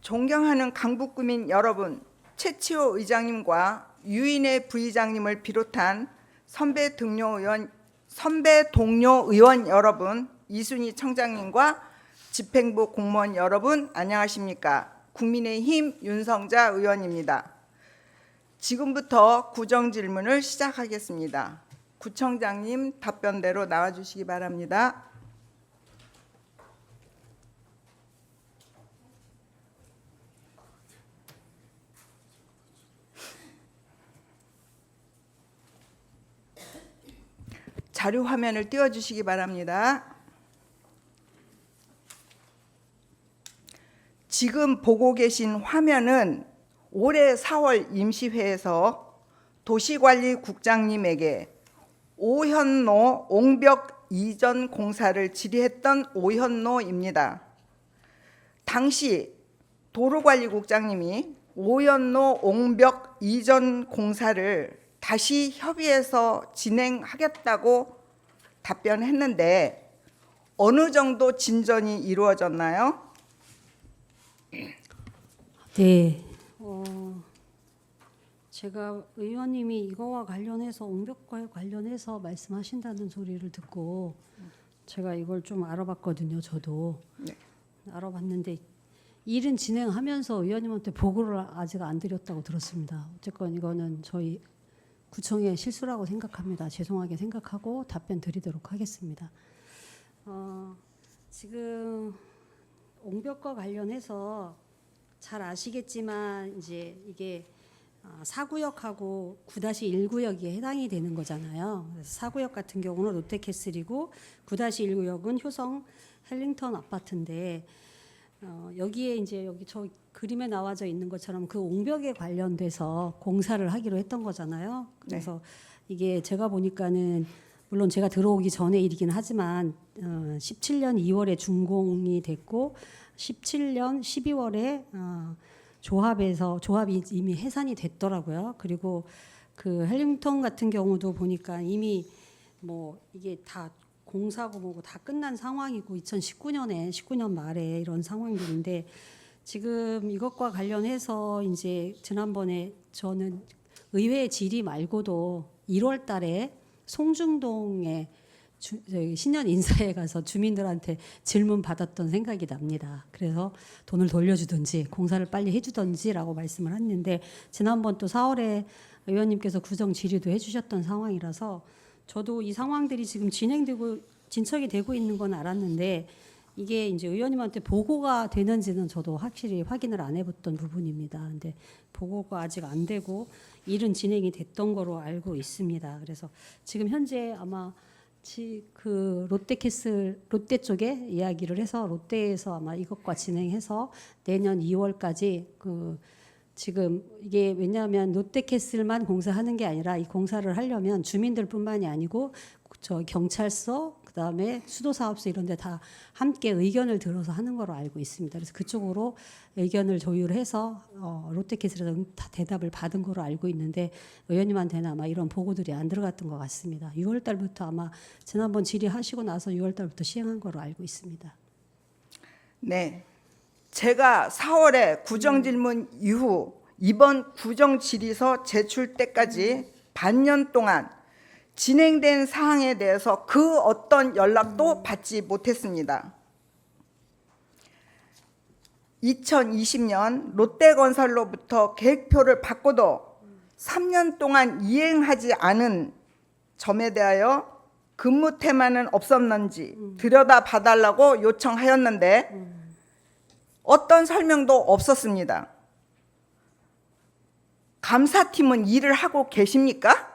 존경하는 강북구민 여러분, 최치호 의장님과 유인혜 부의장님을 비롯한 선배 동료 의원 여러분, 이순희 청장님과 집행부 공무원 여러분, 안녕하십니까? 국민의힘 윤성자 의원입니다. 지금부터 구정 질문을 시작하겠습니다. 구청장님 답변대로 나와주시기 바랍니다. 자료 화면을 띄워주시기 바랍니다. 지금 보고 계신 화면은 올해 4월 임시회에서 도시관리국장님에게 오현로 옹벽 이전 공사를 질의했던 오현로입니다. 당시 도로관리국장님이 오현로 옹벽 이전 공사를 다시 협의해서 진행하겠다고 답변했는데 어느 정도 진전이 이루어졌나요? 네. 제가 의원님이 이거와 관련해서 옹벽과 관련해서 말씀하신다는 소리를 듣고 제가 이걸 좀 알아봤거든요. 저도 네. 알아봤는데 일은 진행하면서 의원님한테 보고를 아직 안 드렸다고 들었습니다. 어쨌건 이거는 저희 구청의 실수라고 생각합니다. 죄송하게 생각하고 답변 드리도록 하겠습니다. 지금 옹벽과 관련해서 잘 아시겠지만 이제 이게 4구역하고 9-1구역이 해당이 되는 거잖아요. 그래서 4구역 같은 경우는 롯데캐슬이고 9-1구역은 효성 헬링턴 아파트인데 여기에 이제 여기 저 그림에 나와져 있는 것처럼 그 옹벽에 관련돼서 공사를 하기로 했던 거잖아요. 그래서 이게 제가 보니까는 물론 제가 들어오기 전에 일이긴 하지만 17년 2월에 준공이 됐고 17년 12월에 조합이 이미 해산이 됐더라고요. 그리고 그 헬링턴 같은 경우도 보니까 이미 뭐 이게 다 공사고 뭐고 다 끝난 상황이고 19년 말에 이런 상황들인데 지금 이것과 관련해서 이제 지난번에 저는 의회 질의 말고도 1월 달에 송중동에 신년 인사에 가서 주민들한테 질문 받았던 생각이 납니다. 그래서 돈을 돌려주든지 공사를 빨리 해주든지라고 말씀을 했는데 지난번 또 4월에 의원님께서 구정 질의도 해주셨던 상황이라서 저도 이 상황들이 지금 진척이 되고 있는 건 알았는데 이게 이제 의원님한테 보고가 되는지는 저도 확실히 확인을 안 해봤던 부분입니다. 근데 보고가 아직 안 되고 일은 진행이 됐던 거로 알고 있습니다. 그래서 지금 현재 아마 그 롯데 쪽에 이야기를 해서 롯데에서 아마 이것과 진행해서 내년 2월까지 그 지금 이게 왜냐하면 롯데캐슬만 공사하는 게 아니라 이 공사를 하려면 주민들뿐만이 아니고 저 경찰서 그다음에 수도사업소 이런 데 다 함께 의견을 들어서 하는 거로 알고 있습니다. 그래서 그쪽으로 의견을 조율해서 롯데캐슬에서 다 대답을 받은 거로 알고 있는데 의원님한테는 아마 이런 보고들이 안 들어갔던 것 같습니다. 6월 달부터 아마 지난번 질의하시고 나서 6월 달부터 시행한 거로 알고 있습니다. 네. 제가 4월에 구정질문 이후 이번 구정질의서 제출 때까지 반년 동안 진행된 사항에 대해서 그 어떤 연락도 받지 못했습니다. 2020년 롯데건설로부터 계획표를 받고도 3년 동안 이행하지 않은 점에 대하여 근무 태만은 없었는지 들여다봐달라고 요청하였는데 어떤 설명도 없었습니다. 감사팀은 일을 하고 계십니까?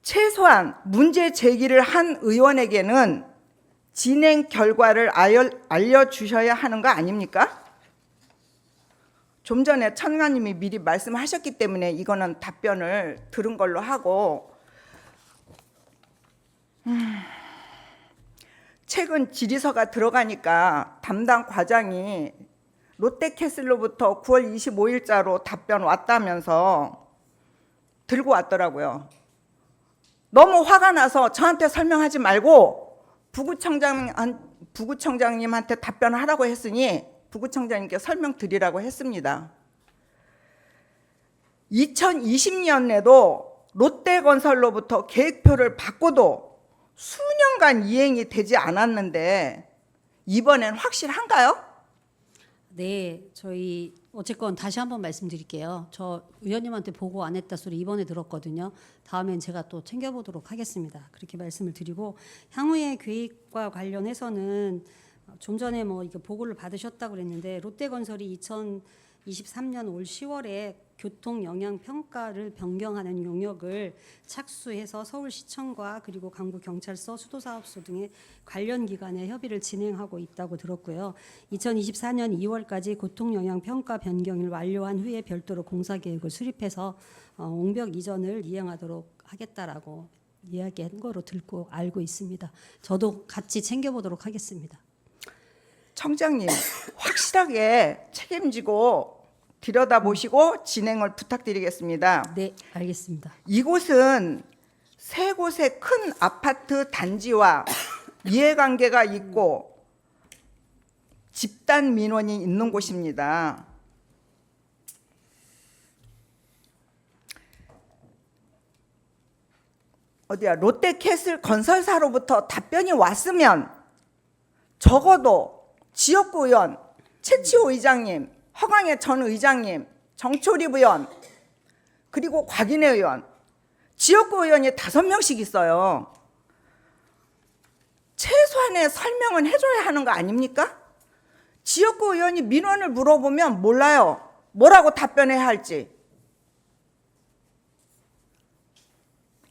최소한 문제 제기를 한 의원에게는 진행 결과를 알려주셔야 하는 거 아닙니까? 좀 전에 천가님이 미리 말씀하셨기 때문에 이거는 답변을 들은 걸로 하고 최근 질의서가 들어가니까 담당 과장이 롯데캐슬로부터 9월 25일자로 답변 왔다면서 들고 왔더라고요. 너무 화가 나서 저한테 설명하지 말고 부구청장님한테 답변하라고 했으니 부구청장님께 설명드리라고 했습니다. 2020년에도 롯데건설로부터 계획표를 받고도 수년간 이행이 되지 않았는데 이번엔 확실한가요? 네, 저희 어쨌건 다시 한번 말씀드릴게요. 저 의원님한테 보고 안 했다 소리 이번에 들었거든요. 다음엔 제가 또 챙겨보도록 하겠습니다. 그렇게 말씀을 드리고 향후의 계획과 관련해서는 좀 전에 뭐 이게 보고를 받으셨다고 그랬는데 롯데건설이 2023년 올 10월에 교통 영향 평가를 변경하는 용역을 착수해서 서울시청과 그리고 강북경찰서, 수도사업소 등의 관련 기관에 협의를 진행하고 있다고 들었고요. 2024년 2월까지 교통 영향 평가 변경을 완료한 후에 별도로 공사 계획을 수립해서 옹벽 이전을 이행하도록 하겠다라고 이야기한 거로 듣고 알고 있습니다. 저도 같이 챙겨보도록 하겠습니다. 청장님, 확실하게 책임지고 들여다보시고 진행을 부탁드리겠습니다. 네, 알겠습니다. 이곳은 세 곳의 큰 아파트 단지와 이해관계가 있고 집단 민원이 있는 곳입니다. 어디야? 롯데캐슬 건설사로부터 답변이 왔으면 적어도 지역구 의원, 최치호 의장님, 허광의 전 의장님, 정초립 의원, 그리고 곽인혜 의원, 지역구 의원이 5명씩 있어요. 최소한의 설명은 해줘야 하는 거 아닙니까? 지역구 의원이 민원을 물어보면 몰라요. 뭐라고 답변해야 할지.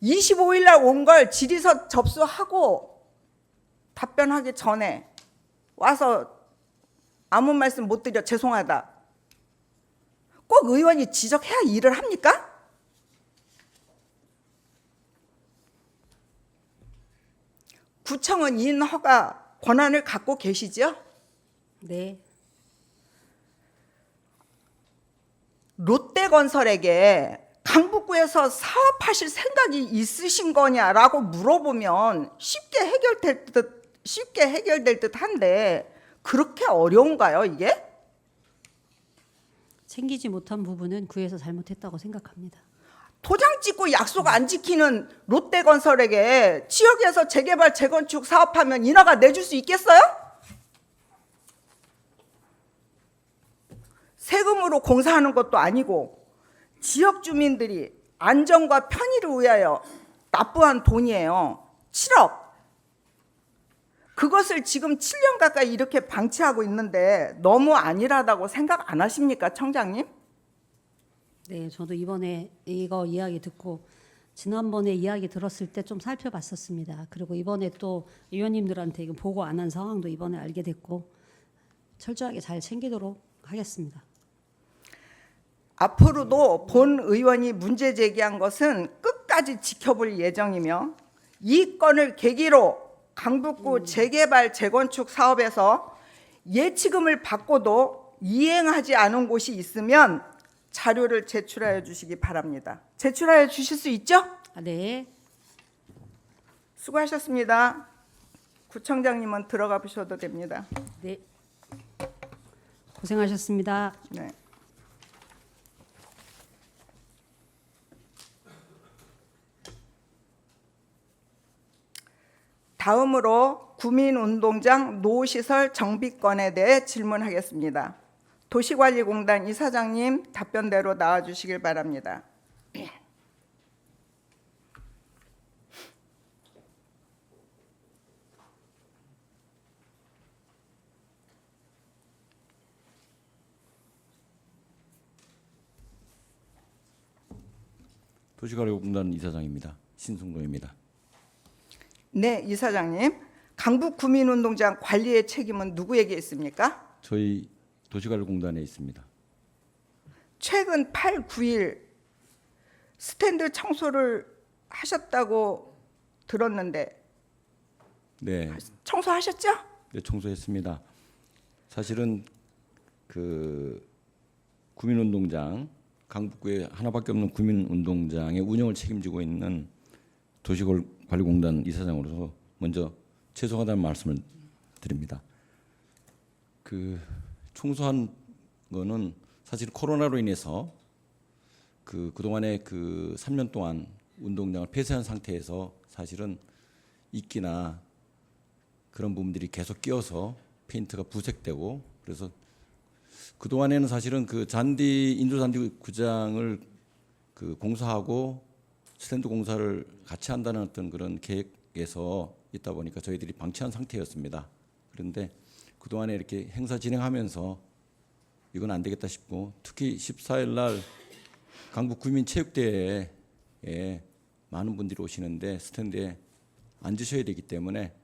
25일 날 온 걸 질의서 접수하고 답변하기 전에 와서 아무 말씀 못 드려 죄송하다. 꼭 의원이 지적해야 일을 합니까? 구청은 인허가 권한을 갖고 계시죠? 네. 롯데건설에게 강북구에서 사업하실 생각이 있으신 거냐라고 물어보면 쉽게 해결될 듯한데 그렇게 어려운가요, 이게? 챙기지 못한 부분은 구에서 잘못했다고 생각합니다. 도장 찍고 약속 안 지키는 롯데건설에게 지역에서 재개발, 재건축 사업하면 인허가 내줄 수 있겠어요? 세금으로 공사하는 것도 아니고 지역 주민들이 안전과 편의를 위하여 납부한 돈이에요. 7억. 그것을 지금 7년 가까이 이렇게 방치하고 있는데 너무 안일하다고 생각 안 하십니까, 청장님? 네, 저도 이번에 이거 이야기 듣고 지난번에 이야기 들었을 때 좀 살펴봤었습니다. 그리고 이번에 또 의원님들한테 이거 보고 안 한 상황도 이번에 알게 됐고 철저하게 잘 챙기도록 하겠습니다. 앞으로도 본 의원이 문제 제기한 것은 끝까지 지켜볼 예정이며 이 건을 계기로 강북구 재개발 재건축 사업에서 예치금을 받고도 이행하지 않은 곳이 있으면 자료를 제출하여 주시기 바랍니다. 제출하여 주실 수 있죠? 네. 수고하셨습니다. 구청장님은 들어가 보셔도 됩니다. 네. 고생하셨습니다. 네. 다음으로 구민운동장 노시설 정비건에 대해 질문하겠습니다. 도시관리공단 이사장님 답변대로 나와주시길 바랍니다. 도시관리공단 이사장입니다. 신승동입니다. 네, 이사장님. 강북구민운동장 관리의 책임은 누구에게 있습니까? 저희 도시관리공단에 있습니다. 최근 8, 9일 스탠드 청소를 하셨다고 들었는데 네, 청소하셨죠? 네, 청소했습니다. 사실은 그 구민운동장 강북구에 하나밖에 없는 구민운동장의 운영을 책임지고 있는 도시관리공단 이사장으로서 먼저 죄송하다는 말씀을 드립니다. 그 총수한 거는 사실 코로나로 인해서 그동안에 그 3년 동안 운동장을 폐쇄한 상태에서 사실은 이끼나 그런 부분들이 계속 끼어서 페인트가 부색되고, 그래서 그동안에는 사실은 그 인도 잔디 구장을 그 공사하고 스탠드 공사를 같이 한다는 어떤 그런 계획에서 있다 보니까 저희들이 방치한 상태였습니다. 그런데 그동안에 이렇게 행사 진행하면서 이건 안 되겠다 싶고, 특히 14일 날 강북 구민체육대회에 많은 분들이 오시는데 스탠드에 앉으셔야 되기 때문에,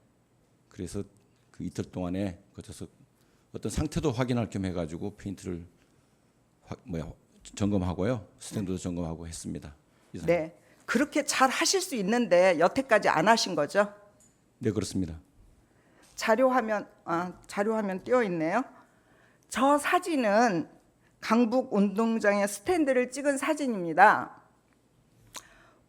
그래서 그 이틀 동안에 거쳐서 어떤 상태도 확인할 겸 해가지고 페인트를 점검하고요, 스탠드도 점검하고 했습니다. 이상입니다. 네. 그렇게 잘 하실 수 있는데 여태까지 안 하신 거죠? 네, 그렇습니다. 자료화면 띄어 있네요. 저 사진은 강북 운동장의 스탠드를 찍은 사진입니다.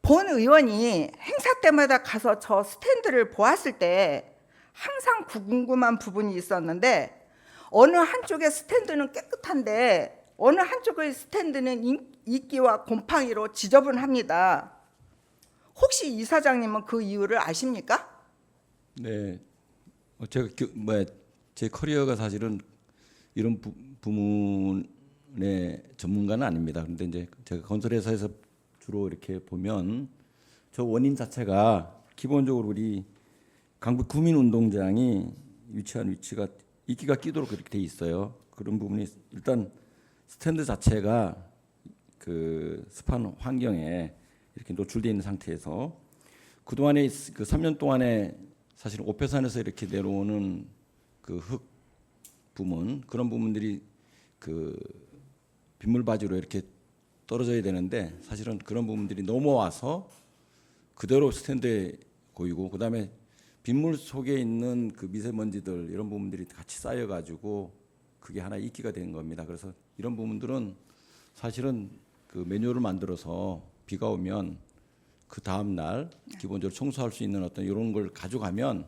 본 의원이 행사 때마다 가서 저 스탠드를 보았을 때 항상 궁금한 부분이 있었는데, 어느 한쪽의 스탠드는 깨끗한데 어느 한쪽의 스탠드는 이끼와 곰팡이로 지저분합니다. 혹시 이사장님은 그 이유를 아십니까? 네, 제가 제 커리어가 사실은 이런 부문의 전문가는 아닙니다. 그런데 이제 제가 건설회사에서 주로 이렇게 보면 저 원인 자체가 기본적으로 우리 강북 구민운동장이 위치한 위치가 이끼가 끼도록 그렇게 돼 있어요. 그런 부분이 일단 스탠드 자체가 그 습한 환경에 이렇게 노출되어 있는 상태에서 그동안에 그 3년 동안에 사실 오페산에서 이렇게 내려오는 그 흙 부분, 그런 부분들이 그 빗물바지로 이렇게 떨어져야 되는데 사실은 그런 부분들이 넘어와서 그대로 스탠드에 고이고, 그다음에 빗물 속에 있는 그 미세먼지들 이런 부분들이 같이 쌓여가지고 그게 하나 이끼가 된 겁니다. 그래서 이런 부분들은 사실은 그 매뉴얼을 만들어서 비가 오면 그 다음 날 기본적으로 청소할 수 있는 어떤 이런 걸 가져가면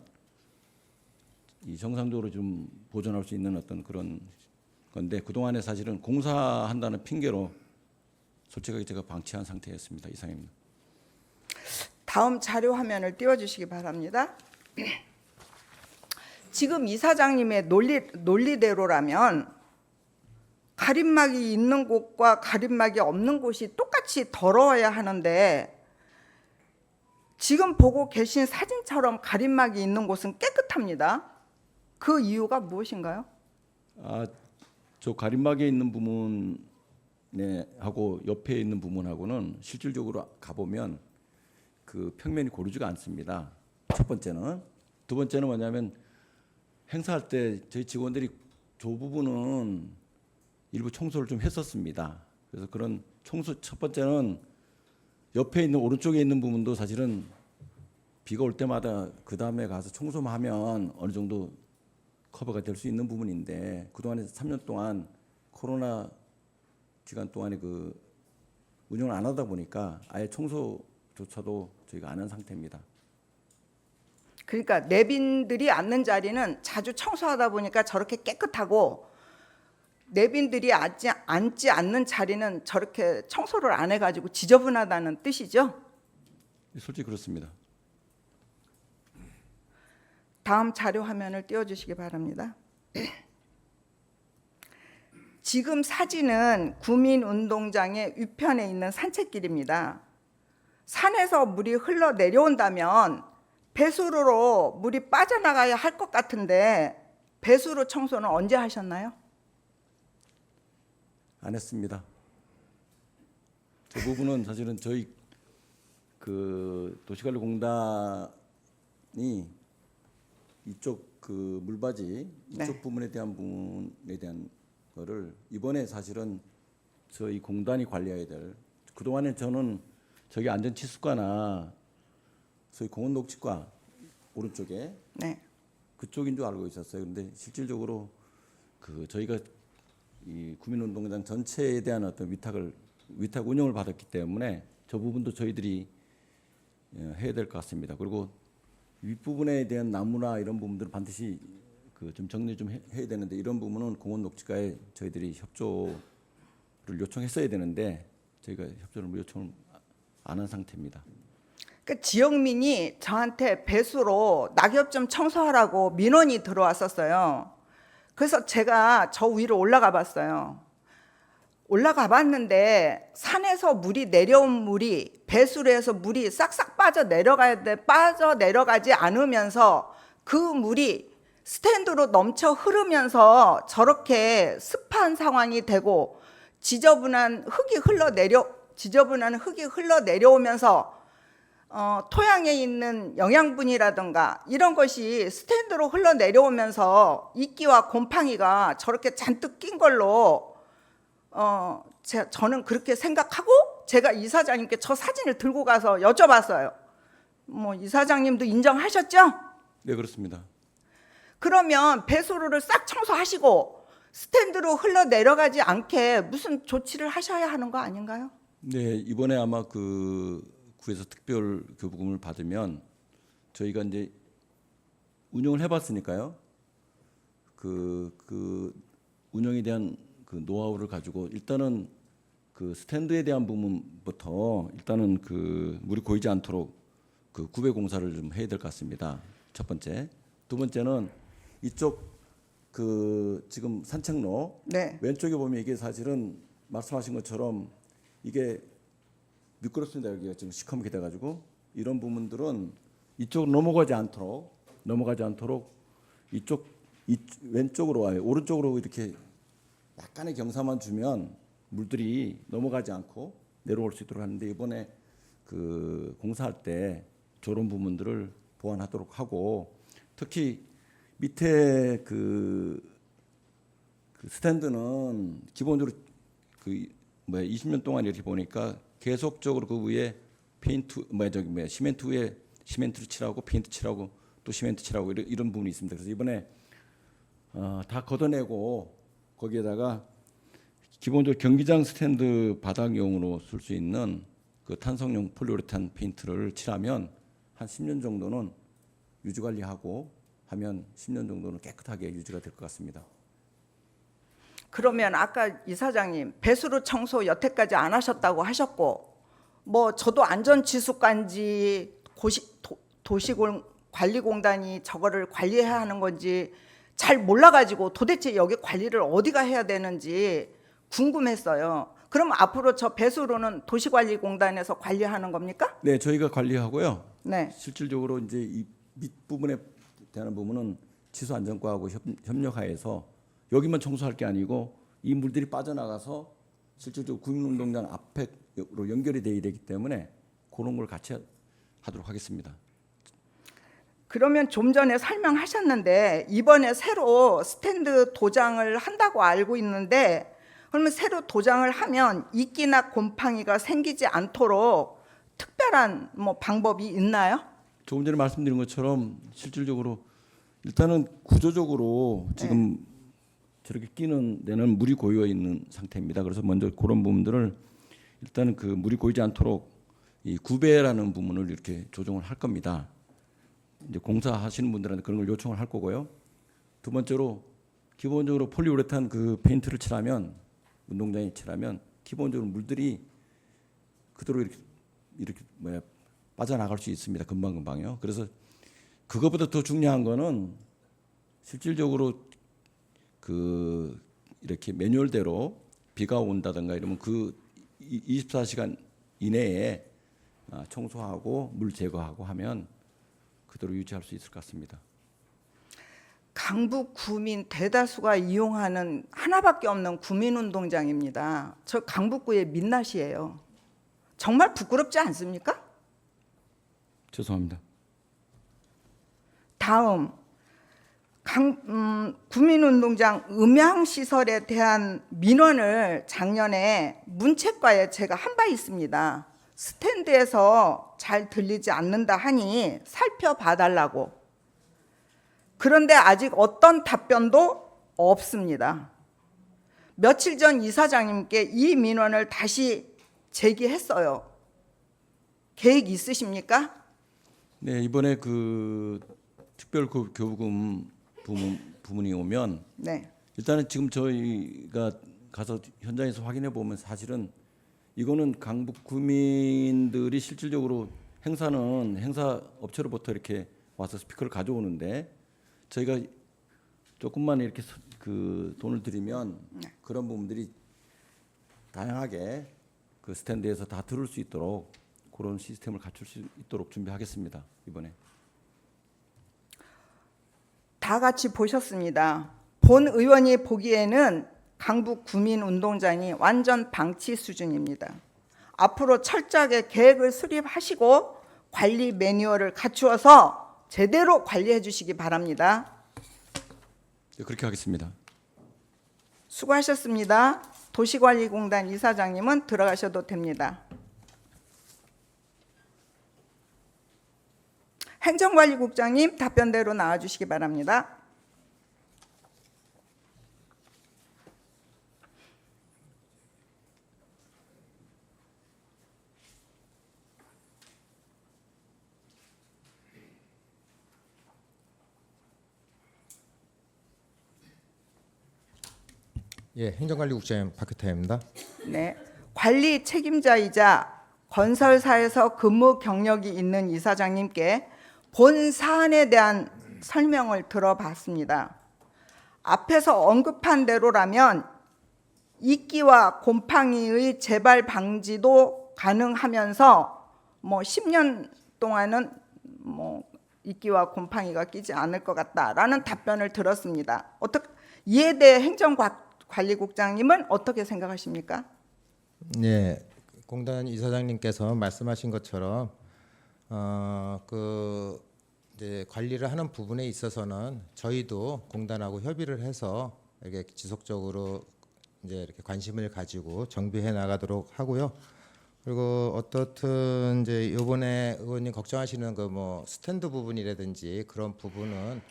이 정상적으로 좀 보존할 수 있는 어떤 그런 건데, 그동안에 사실은 공사한다는 핑계로 솔직하게 제가 방치한 상태였습니다. 이상입니다. 다음 자료 화면을 띄워주시기 바랍니다. 지금 이사장님의 논리대로라면 가림막이 있는 곳과 가림막이 없는 곳이 똑같이 더러워야 하는데, 지금 보고 계신 사진처럼 가림막이 있는 곳은 깨끗합니다. 그 이유가 무엇인가요? 저 가림막에 있는 부분에 하고 옆에 있는 부분하고는 실질적으로 가보면 그 평면이 고르지가 않습니다. 첫 번째는. 두 번째는 뭐냐면 행사할 때 저희 직원들이 저 부분은 일부 청소를 좀 했었습니다. 그래서 그런 청소, 첫 번째는 옆에 있는 오른쪽에 있는 부분도 사실은 비가 올 때마다 그 다음에 가서 청소만 하면 어느 정도 커버가 될 수 있는 부분인데, 그동안에 3년 동안 코로나 기간 동안에 그 운영을 안 하다 보니까 아예 청소조차도 저희가 안 한 상태입니다. 그러니까 내빈들이 앉는 자리는 자주 청소하다 보니까 저렇게 깨끗하고, 내빈들이 앉지 않는 자리는 저렇게 청소를 안 해가지고 지저분하다는 뜻이죠? 솔직히 그렇습니다. 다음 자료 화면을 띄워주시기 바랍니다. 지금 사진은 구민운동장의 위편에 있는 산책길입니다. 산에서 물이 흘러 내려온다면 배수로로 물이 빠져나가야 할 것 같은데, 배수로 청소는 언제 하셨나요? 안 했습니다. 저 부분은 사실은 저희 그 도시관리공단이 이쪽 그 물바지 이쪽 네. 부분에 대한 거를 이번에 사실은 저희 공단이 관리해야 될, 그동안에 저는 저기 안전치수과나 소위 공원녹지과 오른쪽에 네. 그쪽인 줄 알고 있었어요. 그런데 실질적으로 그 저희가 이 구민운동장 전체에 대한 어떤 위탁 운영을 받았기 때문에 저 부분도 저희들이 해야 될 것 같습니다. 그리고 윗부분에 대한 나무나 이런 부분들은 반드시 그 좀 정리 좀 해야 되는데 이런 부분은 공원 녹지과에 저희들이 협조를 요청했어야 되는데 저희가 협조를 요청을 안 한 상태입니다. 그 지역민이 저한테 배수로 낙엽 좀 청소하라고 민원이 들어왔었어요. 그래서 제가 저 위로 올라가 봤어요. 올라가 봤는데 산에서 물이 내려온 물이 배수로 해서 물이 싹싹 빠져 내려가야 돼. 빠져 내려가지 않으면서 그 물이 스탠드로 넘쳐 흐르면서 저렇게 습한 상황이 되고 지저분한 흙이 흘러내려오면서 토양에 있는 영양분이라든가 이런 것이 스탠드로 흘러내려오면서 이끼와 곰팡이가 저렇게 잔뜩 낀 걸로 저는 그렇게 생각하고 제가 이사장님께 저 사진을 들고 가서 여쭤봤어요. 뭐 이사장님도 인정하셨죠? 네, 그렇습니다. 그러면 배수로를 싹 청소하시고 스탠드로 흘러내려가지 않게 무슨 조치를 하셔야 하는 거 아닌가요? 네, 이번에 아마 그 구에서 특별 교부금을 받으면 저희가 이제 운영을 해봤으니까요. 그 운영에 대한 그 노하우를 가지고 일단은 그 스탠드에 대한 부분부터 일단은 그 물이 고이지 않도록 그 구배 공사를 좀 해야 될 것 같습니다. 첫 번째. 두 번째는 이쪽 그 지금 산책로 네. 왼쪽에 보면 이게 사실은 말씀하신 것처럼 이게 미끄럽습니다. 여기가 지금 시커멓게 돼가지고 이런 부분들은 이쪽으로 넘어가지 않도록 왼쪽으로 와요. 오른쪽으로 이렇게 약간의 경사만 주면 물들이 넘어가지 않고 내려올 수 있도록 하는데 이번에 그 공사할 때 저런 부분들을 보완하도록 하고 특히 밑에 그 스탠드는 기본적으로 20년 동안 이렇게 보니까 계속적으로 그 위에 시멘트 위에 시멘트를 칠하고 페인트 칠하고 또 시멘트 칠하고 이런 부분이 있습니다. 그래서 이번에 다 걷어내고 거기에다가 기본적으로 경기장 스탠드 바닥용으로 쓸 수 있는 그 탄성용 폴리우레탄 페인트를 칠하면 한 10년 정도는 유지 관리하고 하면 10년 정도는 깨끗하게 유지가 될 것 같습니다. 그러면 아까 이사장님 배수로 청소 여태까지 안 하셨다고 하셨고 뭐 저도 안전지수관지 도시관리공단이 저거를 관리해야 하는 건지 잘 몰라가지고 도대체 여기 관리를 어디가 해야 되는지 궁금했어요. 그럼 앞으로 저 배수로는 도시관리공단에서 관리하는 겁니까? 네, 저희가 관리하고요. 네. 실질적으로 이제 이 밑부분에 대한 부분은 지수안전과하고 협력하여서 여기만 청소할 게 아니고 이 물들이 빠져나가서 실질적으로 국민운동장 앞으로 연결이 돼야 되기 때문에 그런 걸 같이 하도록 하겠습니다. 그러면 좀 전에 설명하셨는데 이번에 새로 스탠드 도장을 한다고 알고 있는데 그러면 새로 도장을 하면 이끼나 곰팡이가 생기지 않도록 특별한 뭐 방법이 있나요? 조금 전에 말씀드린 것처럼 실질적으로 일단은 구조적으로 지금 저렇게 끼는 데는 물이 고여 있는 상태입니다. 그래서 먼저 그런 부분들을 일단은 그 물이 고이지 않도록 이 구배라는 부분을 이렇게 조정을 할 겁니다. 이제 공사하시는 분들한테 그런 걸 요청을 할 거고요. 두 번째로 기본적으로 폴리우레탄 그 페인트를 칠하면 운동장에 칠하면 기본적으로 물들이 그대로 이렇게 빠져나갈 수 있습니다. 금방요. 그래서 그것보다 더 중요한 거는 실질적으로 그 이렇게 매뉴얼대로 비가 온다든가 이러면 그 24시간 이내에 청소하고 물 제거하고 하면 그대로 유지할 수 있을 것 같습니다. 강북 구민 대다수가 이용하는 하나밖에 없는 구민운동장입니다. 저 강북구의 민낯이에요. 정말 부끄럽지 않습니까? 죄송합니다. 다음 구민운동장 음향시설에 대한 민원을 작년에 문체과에 제가 한 바 있습니다. 스탠드에서 잘 들리지 않는다 하니 살펴봐달라고. 그런데 아직 어떤 답변도 없습니다. 며칠 전 이사장님께 이 민원을 다시 제기했어요. 계획 있으십니까? 네, 이번에 그 특별 교부금 부문이 오면 네. 일단은 지금 저희가 가서 현장에서 확인해 보면 사실은 이거는 강북 구민들이 실질적으로 행사는 행사 업체로부터 이렇게 와서 스피커를 가져오는데 저희가 조금만 이렇게 그 돈을 들이면 그런 부분들이 다양하게 그 스탠드에서 다 들을 수 있도록 그런 시스템을 갖출 수 있도록 준비하겠습니다. 이번에. 다 같이 보셨습니다. 본 의원이 보기에는 강북 구민운동장이 완전 방치 수준입니다. 앞으로 철저하게 계획을 수립하시고 관리 매뉴얼을 갖추어서 제대로 관리해 주시기 바랍니다. 네, 그렇게 하겠습니다. 수고하셨습니다. 도시관리공단 이사장님은 들어가셔도 됩니다. 행정관리국장님 답변대로 나와주시기 바랍니다. 예, 행정관리국장님 박효태입니다. 네, 관리 책임자이자 건설사에서 근무 경력이 있는 이사장님께 본 사안에 대한 설명을 들어봤습니다. 앞에서 언급한 대로라면 이끼와 곰팡이의 재발 방지도 가능하면서 10년 동안은 이끼와 곰팡이가 끼지 않을 것 같다라는 답변을 들었습니다. 이에 대해 행정관리국장님은 어떻게 생각하십니까? 예, 공단 이사장님께서 말씀하신 것처럼 이제 관리를 하는 부분에 있어서는 저희도 공단하고 협의를 해서 이렇게 지속적으로 이제 이렇게 관심을 가지고 정비해 나가도록 하고요. 그리고 어떻든 이제 이번에 의원님 걱정하시는 그 스탠드 부분이라든지 그런 부분은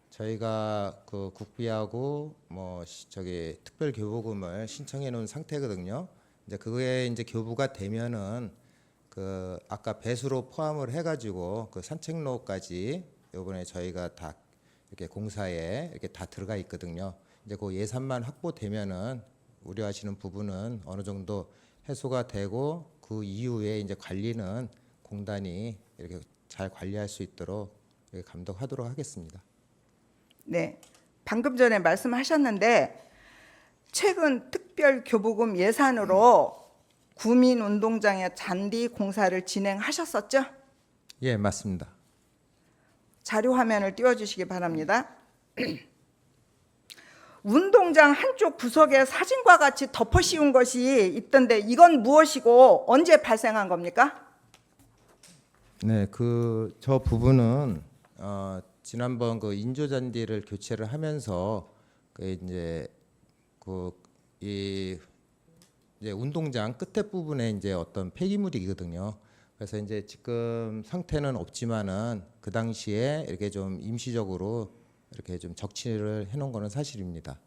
저희가 그 국비하고 특별 교부금을 신청해 놓은 상태거든요. 이제 그게 이제 교부가 되면은 그 아까 배수로 포함을 해가지고 그 산책로까지 이번에 저희가 다 이렇게 공사에 이렇게 다 들어가 있거든요. 이제 그 예산만 확보되면은 우려하시는 부분은 어느 정도 해소가 되고 그 이후에 이제 관리는 공단이 이렇게 잘 관리할 수 있도록 이렇게 감독하도록 하겠습니다. 네, 방금 전에 말씀하셨는데 최근 특별 교부금 예산으로 구민운동장의 잔디 공사를 진행하셨었죠? 예, 맞습니다. 자료 화면을 띄워주시기 바랍니다. 운동장 한쪽 구석에 사진과 같이 덮어 씌운 것이 있던데 이건 무엇이고 언제 발생한 겁니까? 네, 저 부분은 지난번 그 인조 잔디를 교체를 하면서 이제 운동장 끝에 부분에 이제 어떤 폐기물이거든요. 그래서 이제 지금 상태는 없지만은 그 당시에 이렇게 좀 임시적으로 이렇게 좀 적치를 해놓은 거는 사실입니다.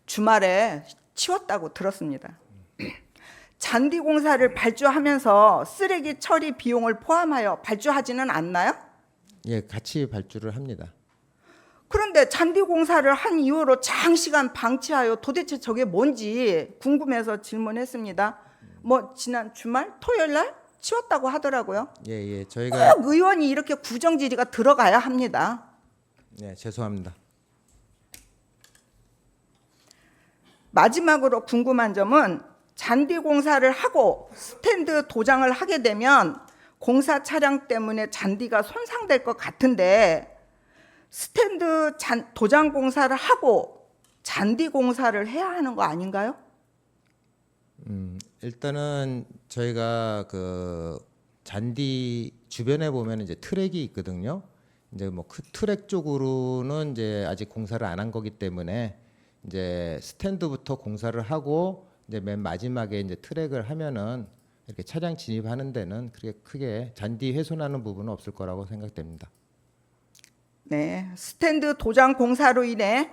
주말에 치웠다고 들었습니다. 잔디 공사를 발주하면서 쓰레기 처리 비용을 포함하여 발주하지는 않나요? 예, 같이 발주를 합니다. 그런데 잔디 공사를 한 이후로 장시간 방치하여 도대체 저게 뭔지 궁금해서 질문했습니다. 지난 주말 토요일 날 치웠다고 하더라고요. 예, 저희가 꼭 의원이 이렇게 구정지리가 들어가야 합니다. 네, 죄송합니다. 마지막으로 궁금한 점은 잔디 공사를 하고 스탠드 도장을 하게 되면 공사 차량 때문에 잔디가 손상될 것 같은데 스탠드 도장 공사를 하고 잔디 공사를 해야 하는 거 아닌가요? 일단은 저희가 그 잔디 주변에 보면 이제 트랙이 있거든요. 이제 그 트랙 쪽으로는 이제 아직 공사를 안 한 거기 때문에 이제 스탠드부터 공사를 하고 이제 맨 마지막에 이제 트랙을 하면은 이렇게 차량 진입하는 데는 그렇게 크게 잔디 훼손하는 부분은 없을 거라고 생각됩니다. 네, 스탠드 도장 공사로 인해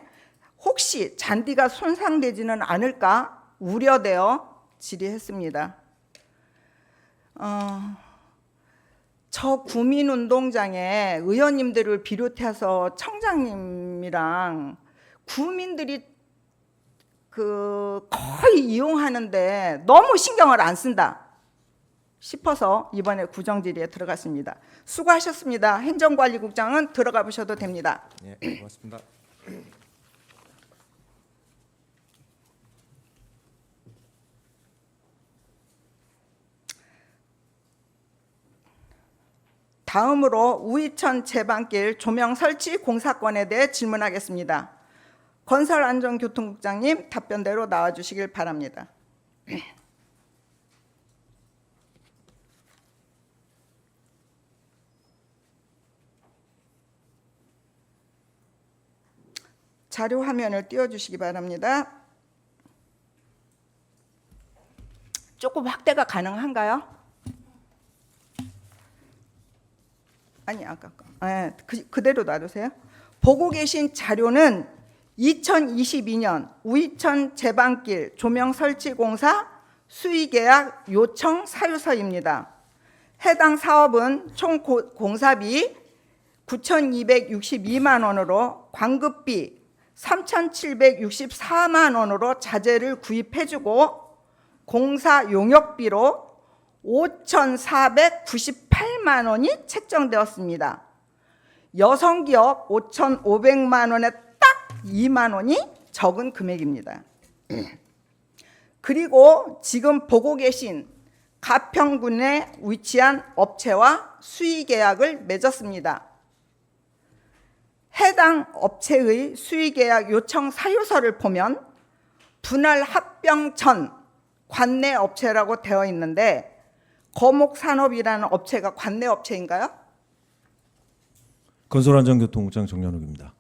혹시 잔디가 손상되지는 않을까 우려되어 질의했습니다. 저 구민운동장에 의원님들을 비롯해서 청장님이랑 구민들이 거의 이용하는데 너무 신경을 안 쓴다 싶어서 이번에 구정질의에 들어갔습니다. 수고하셨습니다. 행정관리국장은 들어가 보셔도 됩니다. 예, 고맙습니다. 다음으로 우이천 제방길 조명 설치 공사건에 대해 질문하겠습니다. 건설안전교통국장님 답변대로 나와주시길 바랍니다. 자료 화면을 띄워주시기 바랍니다. 조금 확대가 가능한가요? 아니 아까 그대로 놔두세요. 보고 계신 자료는 2022년 우이천 제방길 조명 설치 공사 수의계약 요청 사유서입니다. 해당 사업은 총 공사비 9,262만 원으로 관급비 3,764만 원으로 자재를 구입해주고 공사 용역비로 5,498만 원이 책정되었습니다. 여성기업 5,500만 원에 딱 2만 원이 적은 금액입니다. 그리고 지금 보고 계신 가평군에 위치한 업체와 수의계약을 맺었습니다. 해당 업체의 수의계약 요청 사유서를 보면 분할 합병 전 관내 업체라고 되어 있는데 거목산업이라는 업체가 관내 업체인가요? 건설안전교통국장 정연욱입니다.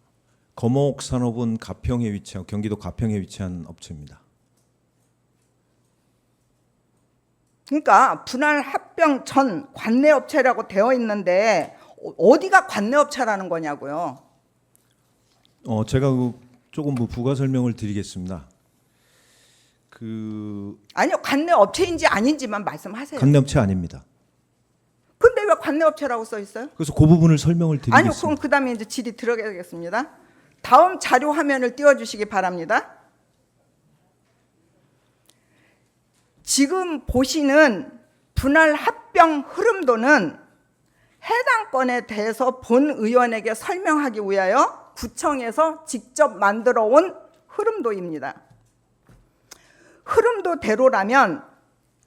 거목산업은 가평에 위치한 경기도 가평에 위치한 업체입니다. 그러니까 분할 합병 전 관내 업체라고 되어 있는데 어디가 관내 업체라는 거냐고요? 제가 조금 부가 설명을 드리겠습니다. 아니요, 관내 업체인지 아닌지만 말씀하세요. 관내 업체 아닙니다. 근데 왜 관내 업체라고 써 있어요? 그래서 그 부분을 설명을 드리겠습니다. 아니요, 그럼 그다음에 이제 질의 들어가겠습니다. 다음 자료 화면을 띄워주시기 바랍니다. 지금 보시는 분할 합병 흐름도는 해당 건에 대해서 본 의원에게 설명하기 위하여 구청에서 직접 만들어 온 흐름도입니다. 흐름도대로라면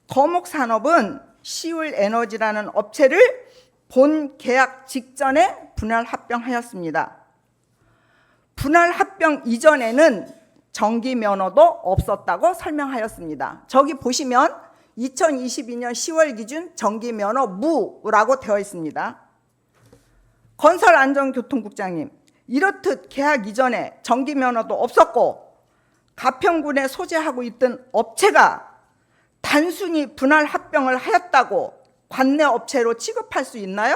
거목산업은 시울에너지라는 업체를 본 계약 직전에 분할 합병하였습니다. 분할 합병 이전에는 정기 면허도 없었다고 설명하였습니다. 저기 보시면 2022년 10월 기준 정기 면허 무라고 되어 있습니다. 건설안전교통국장님, 이렇듯 계약 이전에 정기 면허도 없었고 가평군에 소재하고 있던 업체가 단순히 분할 합병을 하였다고 관내 업체로 취급할 수 있나요?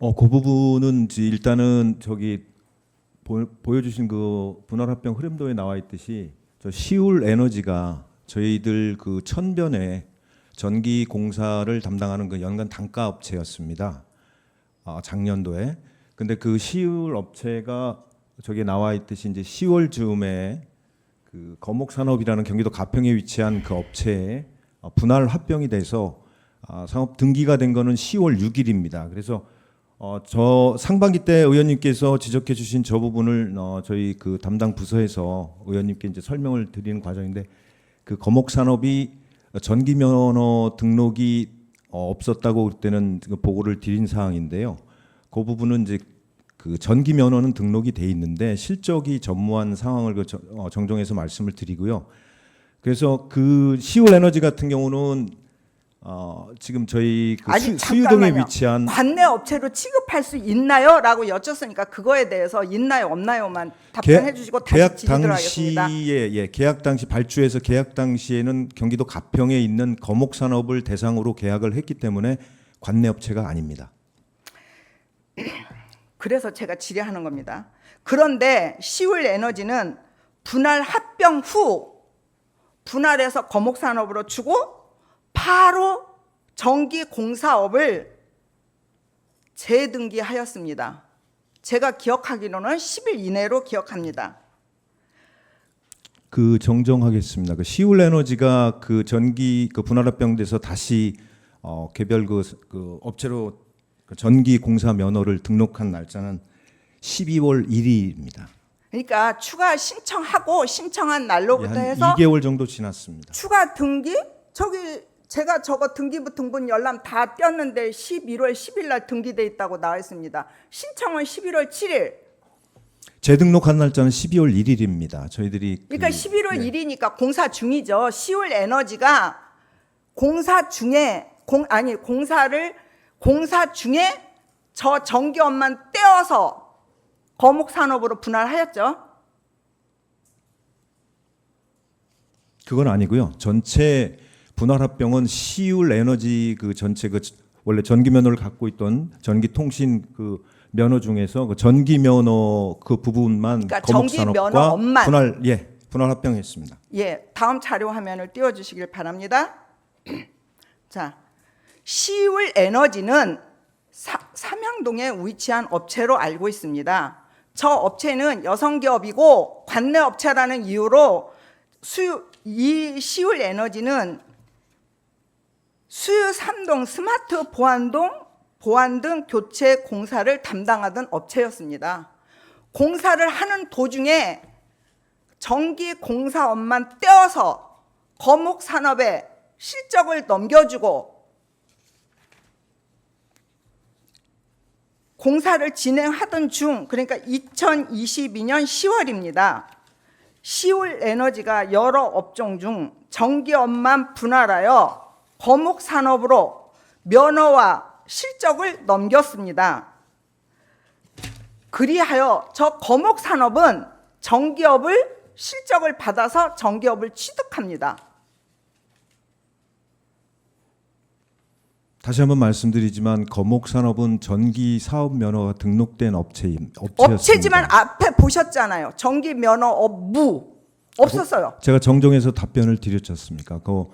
그 부분은 일단은 저기 보여주신 그 분할 합병 흐름도에 나와 있듯이 저 시울에너지가 저희들 그 천변에 전기 공사를 담당하는 그 연간 단가 업체였습니다. 작년도에. 근데 그 시울 업체가 저기 나와 있듯이 이제 10월 즈음에 그 거목산업이라는 경기도 가평에 위치한 그 업체에 분할 합병이 돼서 상업 등기가 된 거는 10월 6일입니다. 그래서 저 상반기 때 의원님께서 지적해 주신 저 부분을 저희 그 담당 부서에서 의원님께 이제 설명을 드리는 과정인데 그 거목산업이 전기 면허 등록이 없었다고 그때는 보고를 드린 사항인데요. 그 부분은 이제 그 전기 면허는 등록이 돼 있는데 실적이 전무한 상황을 정정해서 말씀을 드리고요. 그래서 그 시울에너지 같은 경우는 지금 저희 그 수유동에 위치한 관내 업체로 취급할 수 있나요? 라고 여쭙으니까 그거에 대해서 있나요 없나요만 답변해 주시고 다시 질의 들어가겠습니다. 계약 당시 발주해서 계약 당시에는 경기도 가평에 있는 거목산업을 대상으로 계약을 했기 때문에 관내 업체가 아닙니다. 그래서 제가 질의하는 겁니다. 그런데 시울에너지는 분할 합병 후 분할해서 거목산업으로 주고 바로 전기 공사업을 재등기하였습니다. 제가 기억하기로는 10일 이내로 기억합니다. 그 정정하겠습니다. 그 시울에너지가 그 전기 그 분할합병돼서 다시 개별 그 업체로 그 전기 공사 면허를 등록한 날짜는 12월 1일입니다. 그러니까 추가 신청하고 신청한 날로부터 한 해서 2개월 정도 지났습니다. 추가 등기 저기 제가 저거 등기부 등본 열람 다 띄었는데 11월 10일 날 등기돼 있다고 나와 있습니다. 신청은 11월 7일. 재등록한 날짜는 12월 1일입니다. 저희들이 그러니까 11월 1일이니까 공사 중이죠. 시울 에너지가 공사 중에 공사 중에 저 전기업만 떼어서 거목 산업으로 분할하였죠. 그건 아니고요. 전체 분할합병은 시울에너지 그 전체 그 원래 전기 면허를 갖고 있던 전기통신 그 면허 중에서 그 전기 면허 그 부분만 그러니까 전기 면허 거목산업과 업만. 분할합병했습니다. 예, 다음 자료 화면을 띄워주시길 바랍니다. 자, 시울 에너지는 삼양동에 위치한 업체로 알고 있습니다. 저 업체는 여성기업이고 관내 업체라는 이유로 이 시울 에너지는 수유 3동 스마트 보안 등 교체 공사를 담당하던 업체였습니다. 공사를 하는 도중에 전기 공사업만 떼어서 거목 산업에 실적을 넘겨주고 공사를 진행하던 중, 그러니까 2022년 10월입니다. 시울 에너지가 여러 업종 중 전기업만 분할하여 거목 산업으로 면허와 실적을 넘겼습니다. 그리하여 저 거목 산업은 전기업을 실적을 받아서 전기업을 취득합니다. 다시 한번 말씀드리지만 거목산업은 전기 사업 면허가 등록된 업체였습니다. 업체지만 앞에 보셨잖아요. 전기 면허 업무 없었어요. 제가 정정해서 답변을 드렸지 않습니까? 그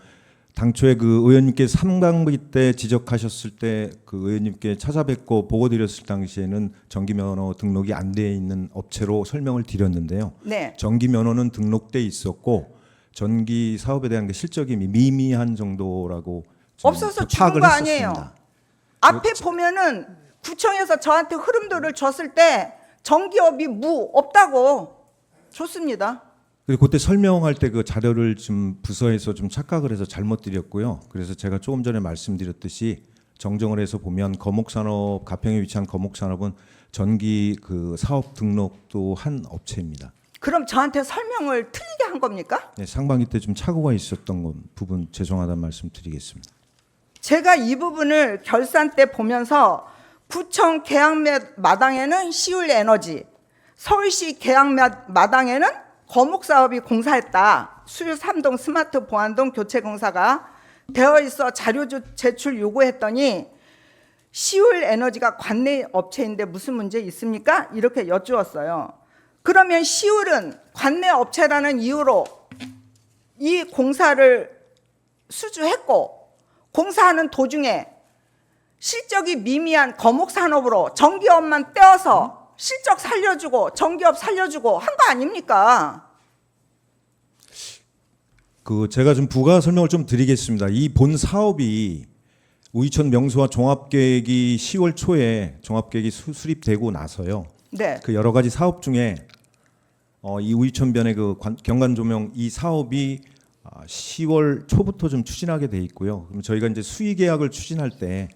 당초에 그 의원님께 3강기 때 지적하셨을 때 그 의원님께 찾아뵙고 보고 드렸을 당시에는 전기 면허 등록이 안 돼 있는 업체로 설명을 드렸는데요. 네. 전기 면허는 등록돼 있었고 전기 사업에 대한 그 실적이 미미한 정도라고 없어서 죽은 파악을 거 했었습니다. 아니에요. 앞에 보면은 구청에서 저한테 흐름도를 줬을 때 전기업이 없다고 줬습니다. 그리고 그때 설명할 때 그 자료를 좀 부서에서 좀 착각을 해서 잘못 드렸고요. 그래서 제가 조금 전에 말씀드렸듯이 정정을 해서 보면 거목산업 가평에 위치한 거목산업은 전기 그 사업 등록도 한 업체입니다. 그럼 저한테 설명을 틀리게 한 겁니까? 네, 상반기 때 좀 착오가 있었던 부분 죄송하다는 말씀드리겠습니다. 제가 이 부분을 결산 때 보면서 구청 계약 마당에는 시울 에너지, 서울시 계약 마당에는 거목 사업이 공사했다. 수유 3동 스마트 보안동 교체 공사가 되어 있어 자료 제출 요구했더니 시울 에너지가 관내 업체인데 무슨 문제 있습니까? 이렇게 여쭈었어요. 그러면 시울은 관내 업체라는 이유로 이 공사를 수주했고 공사하는 도중에 실적이 미미한 거목 산업으로 전기업만 떼어서 실적 살려주고 전기업 살려주고 한 거 아닙니까? 그 제가 좀 부가 설명을 좀 드리겠습니다. 이 본 사업이 우이천 명소와 종합계획이 10월 초에 종합계획이 수립되고 나서요. 네. 그 여러 가지 사업 중에 이 우이천변의 그 경관조명 이 사업이 10월 초부터 좀 추진하게 돼 있고요. 그럼 저희가 이제 수의 계약을 추진할 때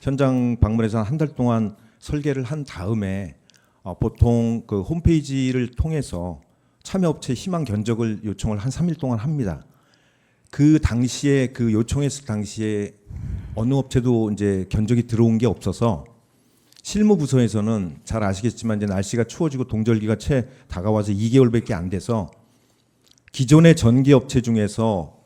현장 방문해서 한 달 동안 설계를 한 다음에 보통 그 홈페이지를 통해서 참여업체 희망 견적을 요청을 한 3일 동안 합니다. 그 당시에 그 요청했을 당시에 어느 업체도 이제 견적이 들어온 게 없어서 실무부서에서는 잘 아시겠지만 이제 날씨가 추워지고 동절기가 채 다가와서 2개월밖에 안 돼서 기존의 전기 업체 중에서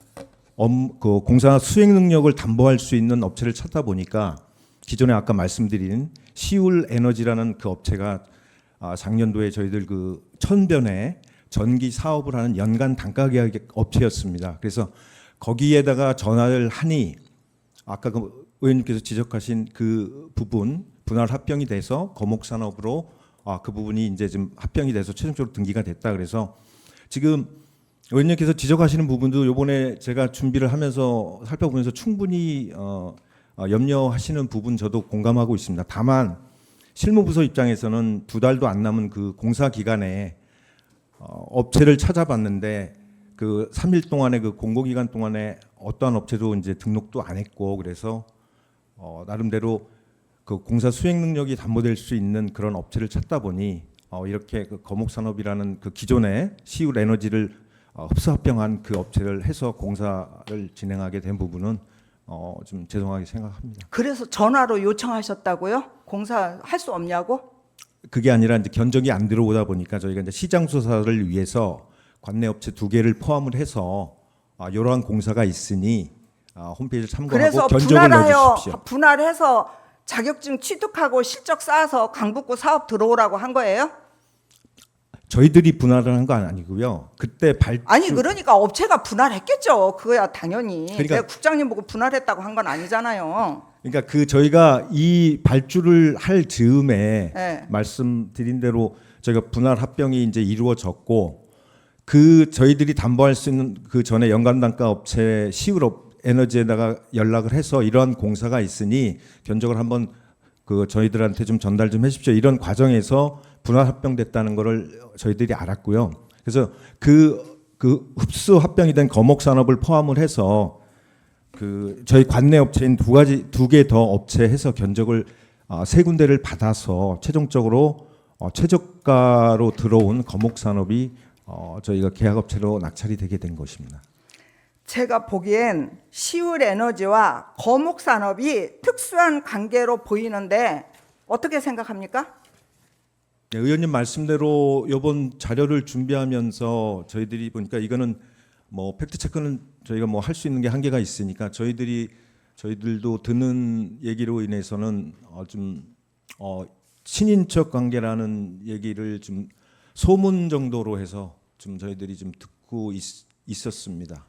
그 공사 수행 능력을 담보할 수 있는 업체를 찾다 보니까 기존에 아까 말씀드린 시울 에너지라는 그 업체가 작년도에 저희들 그 천변에 전기 사업을 하는 연간 단가 계약 업체였습니다. 그래서 거기에다가 전화를 하니 아까 그 의원님께서 지적하신 그 부분 분할 합병이 돼서 거목산업으로 그 부분이 이제 좀 합병이 돼서 최종적으로 등기가 됐다. 그래서 지금 의원님께서 지적하시는 부분도 요번에 제가 준비를 하면서 살펴보면서 충분히 염려하시는 부분 저도 공감하고 있습니다. 다만 실무부서 입장에서는 2달도 안 남은 그 공사 기간에 업체를 찾아봤는데 그 3일 동안에 그 공고기간 동안에 어떠한 업체도 이제 등록도 안 했고 그래서 나름대로 그 공사 수행 능력이 담보될 수 있는 그런 업체를 찾다 보니 이렇게 그 거목산업이라는 그 기존의 시울 에너지를 흡수 합병한 그 업체를 해서 공사를 진행하게 된 부분은 좀 죄송하게 생각합니다. 그래서 전화로 요청하셨다고요? 공사할 수 없냐고? 그게 아니라 이제 견적이 안 들어오다 보니까 저희가 이제 시장 조사를 위해서 관내 업체 2개를 포함을 해서 이러한 공사가 있으니 홈페이지를 참고하고 그래서 견적을 넣어주십시오. 분할해서 자격증 취득하고 실적 쌓아서 강북구 사업 들어오라고 한 거예요? 저희들이 분할을 한 건 아니고요. 그때 아니 그러니까 업체가 분할했겠죠. 그거야 당연히. 그러니까- 내가 국장님 보고 분할했다고 한 건 아니잖아요. 그러니까 그 저희가 이 발주를 할 즈음에 네. 말씀드린 대로 저희가 분할 합병이 이제 이루어졌고 그 저희들이 담보할 수 있는 그 전에 연간 단가 업체 시울업 에너지에다가 연락을 해서 이러한 공사가 있으니 견적을 한번 그 저희들한테 좀 전달 좀 해주십시오. 이런 과정에서 분할 합병됐다는 거를 저희들이 알았고요. 그래서 그 흡수 합병이 된 거목 산업을 포함을 해서 그 저희 관내 업체인 2개 더 업체 해서 견적을 3군데를 받아서 최종적으로 최저가로 들어온 거목 산업이 저희가 계약업체로 낙찰이 되게 된 것입니다. 제가 보기엔 시울 에너지와 거목 산업이 특수한 관계로 보이는데 어떻게 생각합니까? 네, 의원님 말씀대로 이번 자료를 준비하면서 저희들이 보니까 이거는 뭐 팩트 체크는 저희가 뭐 할 수 있는 게 한계가 있으니까 저희들도 듣는 얘기로 인해서는 친인척 관계라는 얘기를 좀 소문 정도로 해서 좀 저희들이 좀 듣고 있었습니다.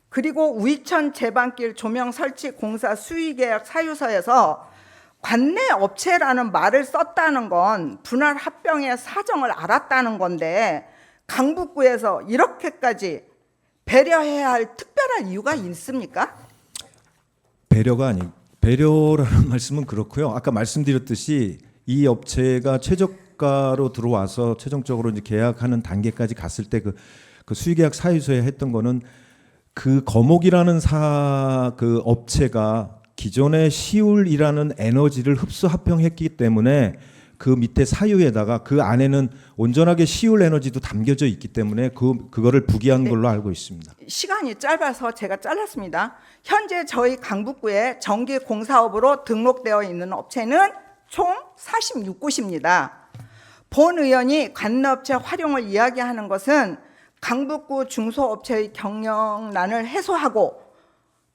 그리고 우이천 제방길 조명 설치 공사 수의계약 사유서에서 관내 업체라는 말을 썼다는 건 분할 합병의 사정을 알았다는 건데 강북구에서 이렇게까지 배려해야 할 특별한 이유가 있습니까? 배려라는 말씀은 그렇고요. 아까 말씀드렸듯이 이 업체가 최저가로 들어와서 최종적으로 이제 계약하는 단계까지 갔을 때 그 수의계약 사유서에 했던 거는 그 거목이라는 그 업체가 기존의 시울이라는 에너지를 흡수 합병했기 때문에 그 밑에 사유에다가 그 안에는 온전하게 시울 에너지도 담겨져 있기 때문에 그거를 부기한 걸로 알고 있습니다. 시간이 짧아서 제가 잘랐습니다. 현재 저희 강북구에 전기 공사업으로 등록되어 있는 업체는 총 46곳입니다. 본 의원이 관내업체 활용을 이야기하는 것은 강북구 중소업체의 경영난을 해소하고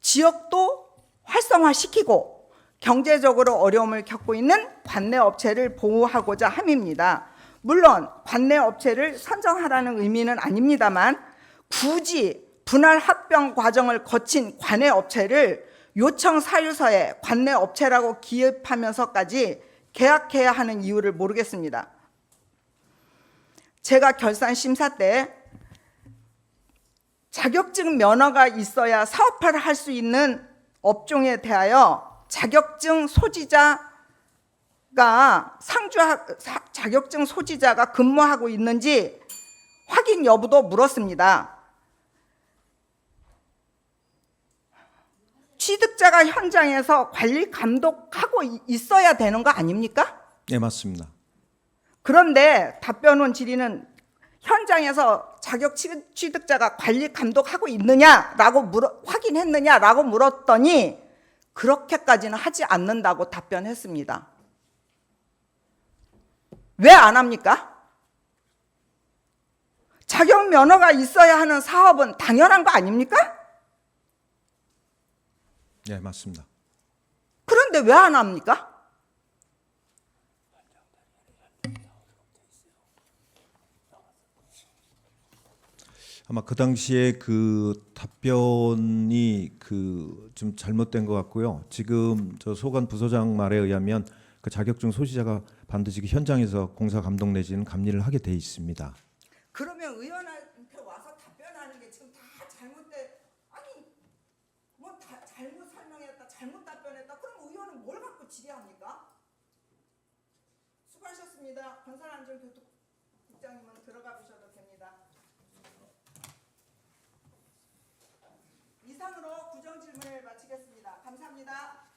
지역도 활성화시키고 경제적으로 어려움을 겪고 있는 관내 업체를 보호하고자 함입니다. 물론 관내 업체를 선정하라는 의미는 아닙니다만 굳이 분할 합병 과정을 거친 관내 업체를 요청 사유서에 관내 업체라고 기입하면서까지 계약해야 하는 이유를 모르겠습니다. 제가 결산 심사 때 자격증 면허가 있어야 사업화를 할 수 있는 업종에 대하여 자격증 소지자가 근무하고 있는지 확인 여부도 물었습니다. 취득자가 현장에서 관리 감독하고 있어야 되는 거 아닙니까? 네, 맞습니다. 그런데 답변원 질의는 현장에서 자격 취득자가 관리 감독하고 있느냐라고 확인했느냐라고 물었더니 그렇게까지는 하지 않는다고 답변했습니다. 왜 안 합니까? 자격 면허가 있어야 하는 사업은 당연한 거 아닙니까? 네, 맞습니다. 그런데 왜 안 합니까? 아마 그 당시에 그 답변이 그 좀 잘못된 것 같고요. 지금 저 소관 부서장 말에 의하면 그 자격증 소지자가 반드시 그 현장에서 공사 감독 내지는 감리를 하게 돼 있습니다. 그러면 의원한테 와서 답변하는 게 지금 다 잘못돼. 아니 뭐 다 잘못 설명했다, 잘못 답변했다. 그럼 의원은 뭘 갖고 질의합니까? 수고하셨습니다. 건설안전교통국장님은 들어가 보셔도 됩니다. 이상으로 구정 질문을 마치겠습니다. 감사합니다.